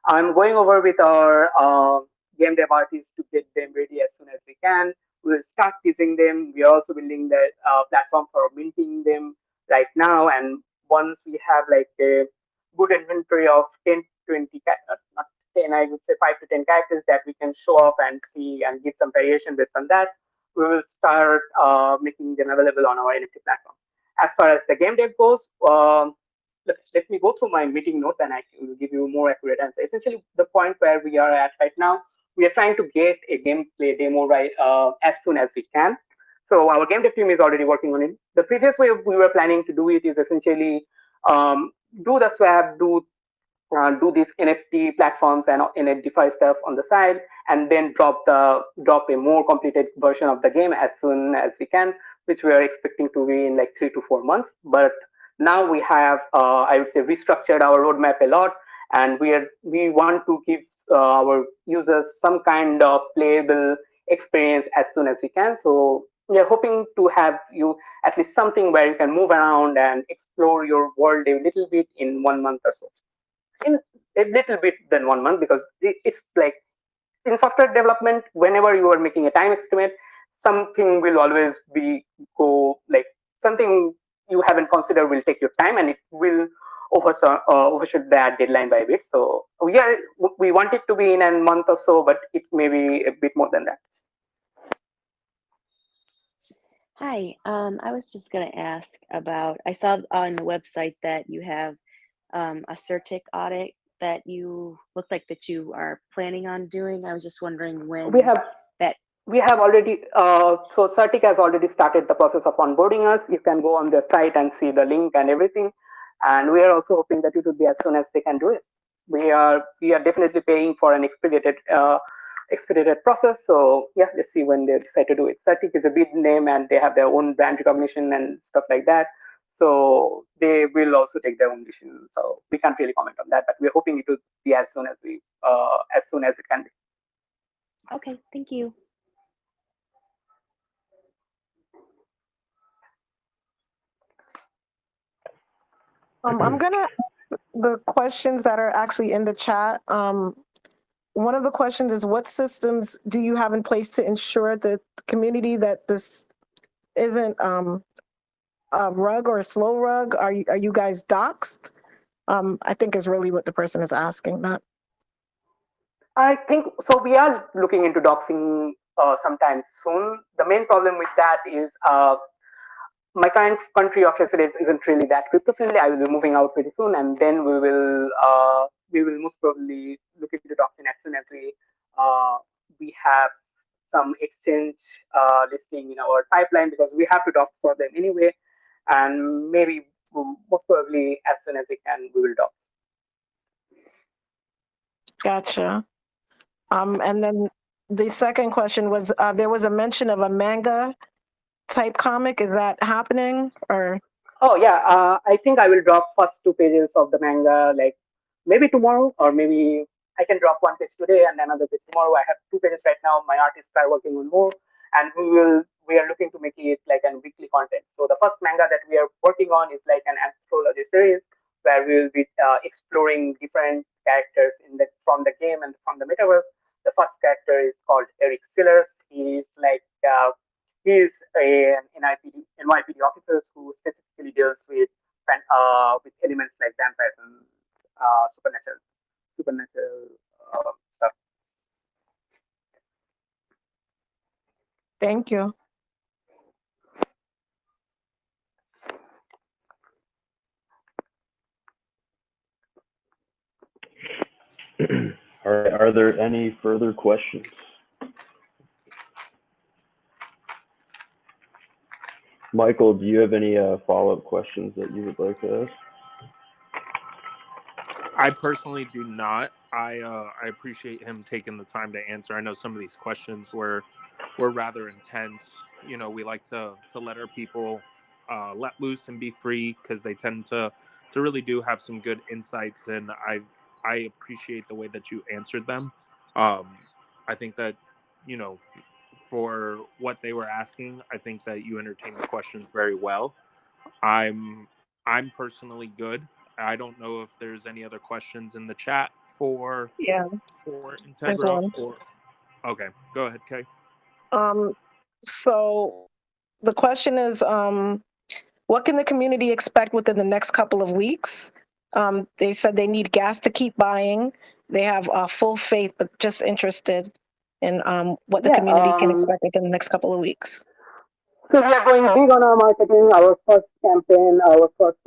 I'm going over with our game dev artists to get them ready as soon as we can. We'll start teasing them. We are also building the platform for minting them right now. And once we have like a good inventory of 10, 20, not 10, I would say 5 to 10 characters that we can show off and see and give some variation based on that, we will start making them available on our NFT platform. As far as the game dev goes, let me go through my meeting notes and I will give you a more accurate answer. Essentially, the point where we are at right now, we are trying to get a gameplay demo right as soon as we can. So our game dev team is already working on it. The previous way we were planning to do it is essentially do the swap, do these NFT platforms and DeFi stuff on the side, and then drop a more completed version of the game as soon as we can, which we are expecting to be in like 3 to 4 months. But now we have, I would say, restructured our roadmap a lot, and we want to give our users some kind of playable experience as soon as we can. So we are hoping to have you at least something where you can move around and explore your world a little bit in 1 month or so. In a little bit than 1 month, because it's like in software development, whenever you are making a time estimate, something will always be go like something you haven't considered will take your time and it will overshoot that deadline by a bit. So we want it to be in a month or so, but it may be a bit more than that. Hi, I was just going to ask about, I saw on the website that you have a CerTic audit that looks like that you are planning on doing. I was just wondering when we have already, so CerTic has already started the process of onboarding us. You can go on their site and see the link and everything. And we are also hoping that it will be as soon as they can do it. We are definitely paying for an expedited process. So yeah, let's see when they decide to do it. CerTic is a big name and they have their own brand recognition and stuff like that. So they will also take their own decision. So we can't really comment on that, but we're hoping it will be as soon as it can be. Okay, thank you. I'm gonna the questions that are actually in the chat. One of the questions is, what systems do you have in place to ensure the community that this isn't a rug or a slow rug? Are you guys doxxed? I think is really what the person is asking. Not. I think so. We are looking into doxing sometime soon. The main problem with that is my current country of residence isn't really that crypto friendly. I will be moving out pretty soon, and then we will most probably look into doxing as soon as we have some exchange listing in our pipeline, because we have to dox for them anyway, and maybe most probably as soon as we can, we will dox. Gotcha. And then the second question was, there was a mention of a manga type comic. Is that happening or? Oh yeah, I think I will drop first 2 pages of the manga, like maybe tomorrow, or maybe I can drop 1 page today and another page tomorrow. I have 2 pages right now. My artists are working on more, and we are looking to make it like a weekly content. So the first manga that we are working on is like an anthology series where we will be exploring different characters from the game and from the metaverse. The first character is called Eric Sillers. He is like he is an NYPD officer who specifically deals with elements like vampires and supernatural stuff. Thank you. All right. Are there any further questions? Michael, do you have any follow-up questions that you would like to ask? I personally do not. I appreciate him taking the time to answer. I know some of these questions were rather intense. You know, we like to let our people let loose and be free, because they tend to really do have some good insights, and I appreciate the way that you answered them. I think that, you know, for what they were asking, I think that you entertained the questions very well. I'm personally good. I don't know if there's any other questions in the chat for Yeah, there's Integra, one. or okay, go ahead, Kay. So the question is, what can the community expect within the next couple of weeks? They said they need gas to keep buying. They have full faith, but just interested in what the Yeah. community can expect within the next couple of weeks. So we are going big on our marketing. Our first campaign, our first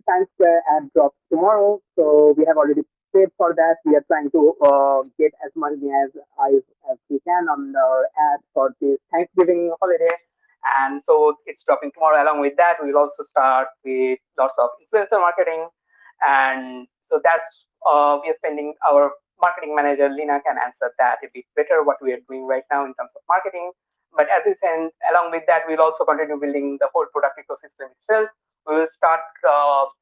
Times Square ad drops tomorrow. So we have already paid for that. We are trying to get as money as we can on our ad for this Thanksgiving holiday. And so it's dropping tomorrow. Along with that, we will also start with lots of influencer marketing. And so that's we are spending our marketing manager Lina can answer that a bit better what we are doing right now in terms of marketing. But as we said, along with that, we'll also continue building the whole product ecosystem itself. We will start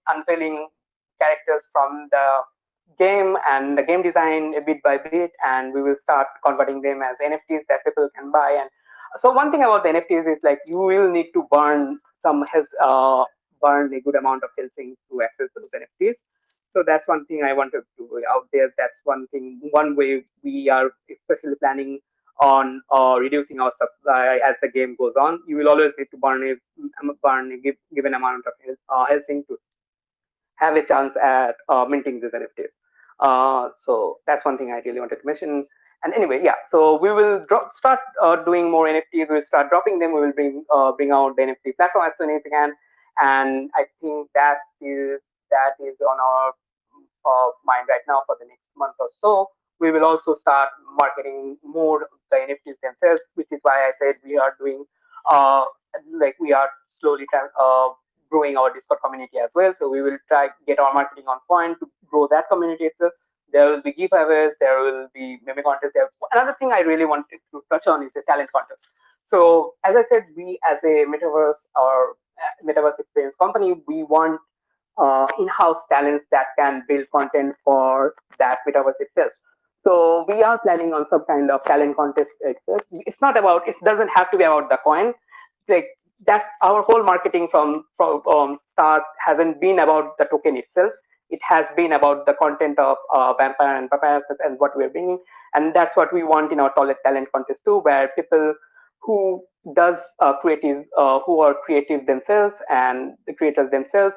unveiling characters from the game and the game design a bit by bit, and we will start converting them as NFTs that people can buy. And so one thing about the NFTs is like you will need to burn a good amount of Hellsing to access those NFTs. So that's one thing I wanted to put out there. That's one way we are especially planning on reducing our supply as the game goes on. You will always need to burn a given amount of Hellsing to have a chance at minting these NFTs. So that's one thing I really wanted to mention. And anyway, yeah. So we will start doing more NFTs. We'll start dropping them. We will bring out the NFT platform as soon as we can. And I think that is on our mind right now for the next month or so. We will also start marketing more the NFTs themselves, which is why I said we are doing uh, we are slowly growing our Discord community as well. So we will try get our marketing on point to grow that community itself. There will be giveaways. There will be meme contests. Another thing I really wanted to touch on is the talent contest. So as I said, we as a metaverse or metaverse experience company, we want in-house talents that can build content for that metaverse itself. So we are planning on some kind of talent contest itself. It's not about. It doesn't have to be about the coin. Like that's our whole marketing from start hasn't been about the token itself. it has been about the content of Vampire and Papyrus and what we're bringing, and that's what we want in our talent contest too, where people who does creative, who are creative themselves and the creators themselves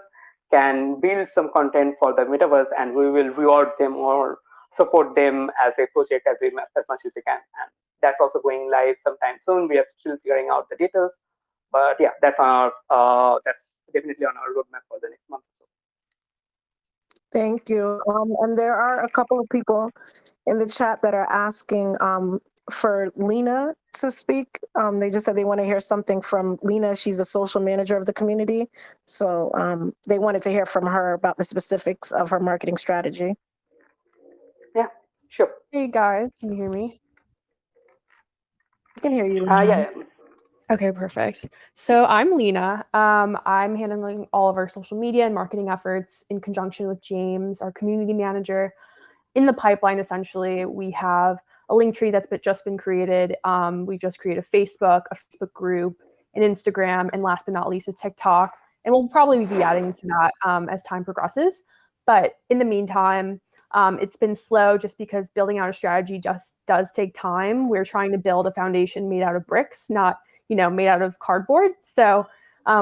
can build some content for the metaverse, and we will reward them or support them as a project as much as we can. And that's also going live sometime soon. We are still figuring out the details, but yeah, that's definitely on our roadmap for the next month. Thank you. And there are a couple of people in the chat that are asking for Lena to speak. They just said they want to hear something from Lena. She's a social manager of the community. So they wanted to hear from her about the specifics of her marketing strategy. Yeah, sure. Hey guys, can you hear me? I can hear you. Yeah. Okay, perfect. So I'm Lena. I'm handling all of our social media and marketing efforts in conjunction with James, our community manager. In the pipeline, essentially, we have a link tree that's just been created. We've just created a Facebook group, an Instagram, and last but not least, a TikTok. And we'll probably be adding to that as time progresses. But in the meantime, it's been slow just because building out a strategy just does take time. We're trying to build a foundation made out of bricks, not made out of cardboard. So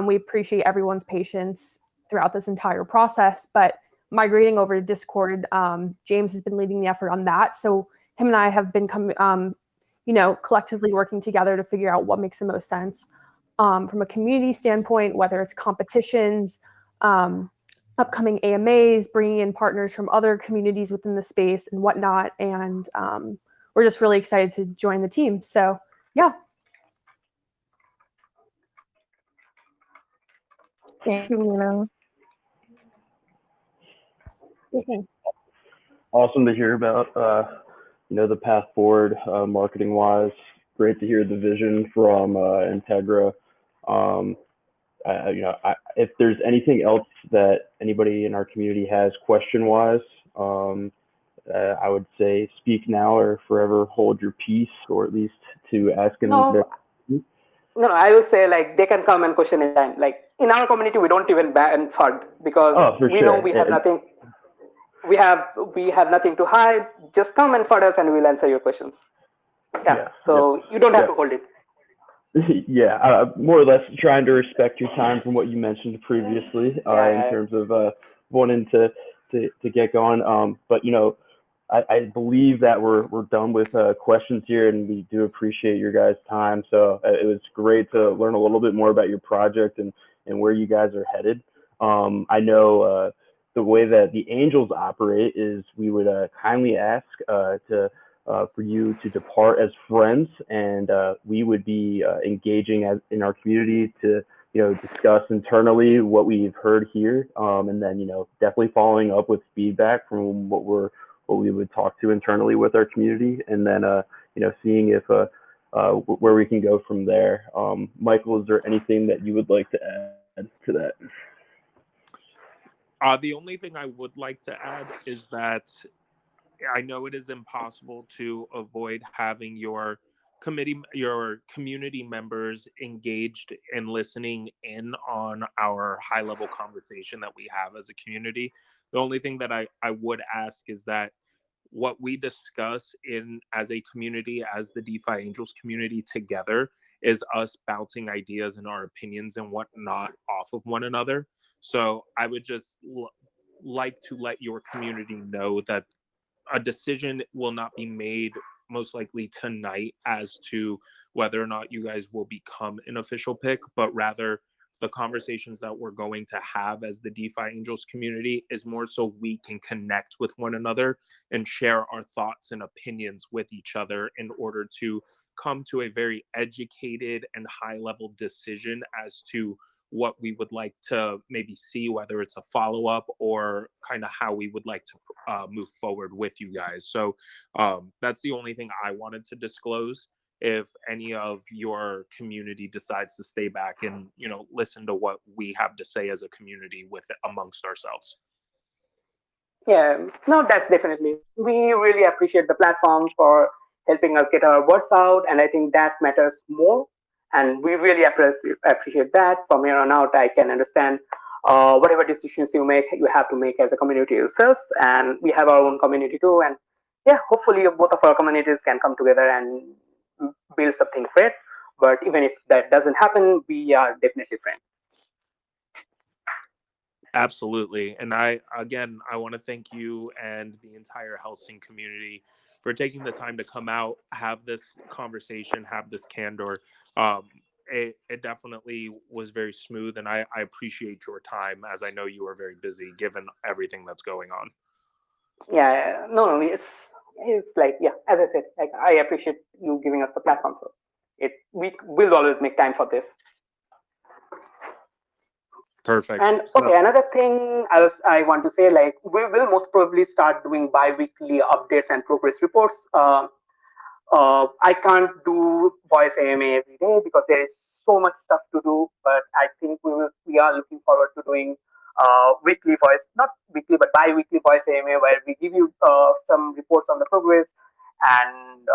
we appreciate everyone's patience throughout this entire process. But migrating over to Discord, James has been leading the effort on that. So him and I have been collectively working together to figure out what makes the most sense from a community standpoint, whether it's competitions, upcoming AMAs, bringing in partners from other communities within the space and whatnot. And we're just really excited to join the team. So yeah. Thank you, Lena. Okay. Awesome to hear about the path forward marketing wise. Great to hear the vision from Integra. If there's anything else that anybody in our community has question wise, I would say speak now or forever hold your peace, or at least to ask in No, I will say they can come and question anytime. In our community, we don't even ban FUD because we know we have nothing. We have nothing to hide. Just come and FUD us, and we'll answer your questions. So you don't have to hold it. Yeah, more or less trying to respect your time from what you mentioned previously in terms of wanting to get going. But I believe that we're done with questions here, and we do appreciate your guys' time. So it was great to learn a little bit more about your project and where you guys are headed. I know the way that the Angels operate is we would kindly ask for you to depart as friends, and we would be engaging in our community to discuss internally what we've heard here, and then definitely following up with feedback from what we would talk to internally with our community, and then seeing if where we can go from there. Michael, is there anything that you would like to add to that? The only thing I would like to add is that I know it is impossible to avoid having your community members engaged and listening in on our high-level conversation that we have as a community. The only thing that I would ask is that what we discuss as a community, as the DeFi Angels community together, is us bouncing ideas and our opinions and whatnot off of one another. So I would just like to let your community know that a decision will not be made most likely tonight as to whether or not you guys will become an official pick, but rather the conversations that we're going to have as the DeFi Angels community is more so we can connect with one another and share our thoughts and opinions with each other in order to come to a very educated and high-level decision as to what we would like to maybe see, whether it's a follow-up or kind of how we would like to move forward with you guys. So that's the only thing I wanted to disclose. If any of your community decides to stay back and listen to what we have to say as a community amongst ourselves. Yeah, no, that's definitely. We really appreciate the platform for helping us get our words out, and I think that matters more. And we really appreciate that. From here on out, I can understand whatever decisions you make, you have to make as a community yourself. And we have our own community too. And yeah, hopefully both of our communities can come together and build something great. But even if that doesn't happen, we are definitely friends. Absolutely. And I want to thank you and the entire Hellsing community for taking the time to come out, have this conversation, have this candor. It definitely was very smooth, and I appreciate your time, as I know you are very busy given everything that's going on. Yeah, no, it's like, yeah, as I said, like, I appreciate you giving us the platform. So we will always make time for this. Perfect. And okay, another thing I want to say, like, we will most probably start doing bi-weekly updates and progress reports. I can't do voice AMA every day because there is so much stuff to do. But I think we are looking forward to doing weekly voice, not weekly, but bi-weekly voice AMA, where we give you some reports on the progress and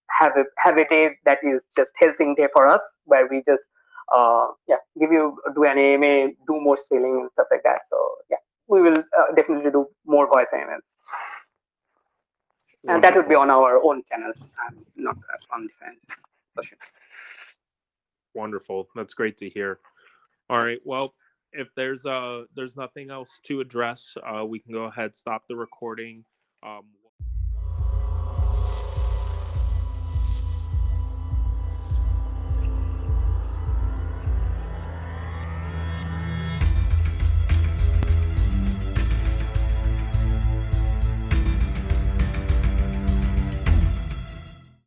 have a day that is just Helsing Day for us, where we just do an AMA, do more scaling and stuff like that. So yeah, we will definitely do more voice AMAs. And that would be on our own channels, not on Defi for sure. Wonderful. That's great to hear. All right. Well, if there's nothing else to address, we can go ahead, stop the recording.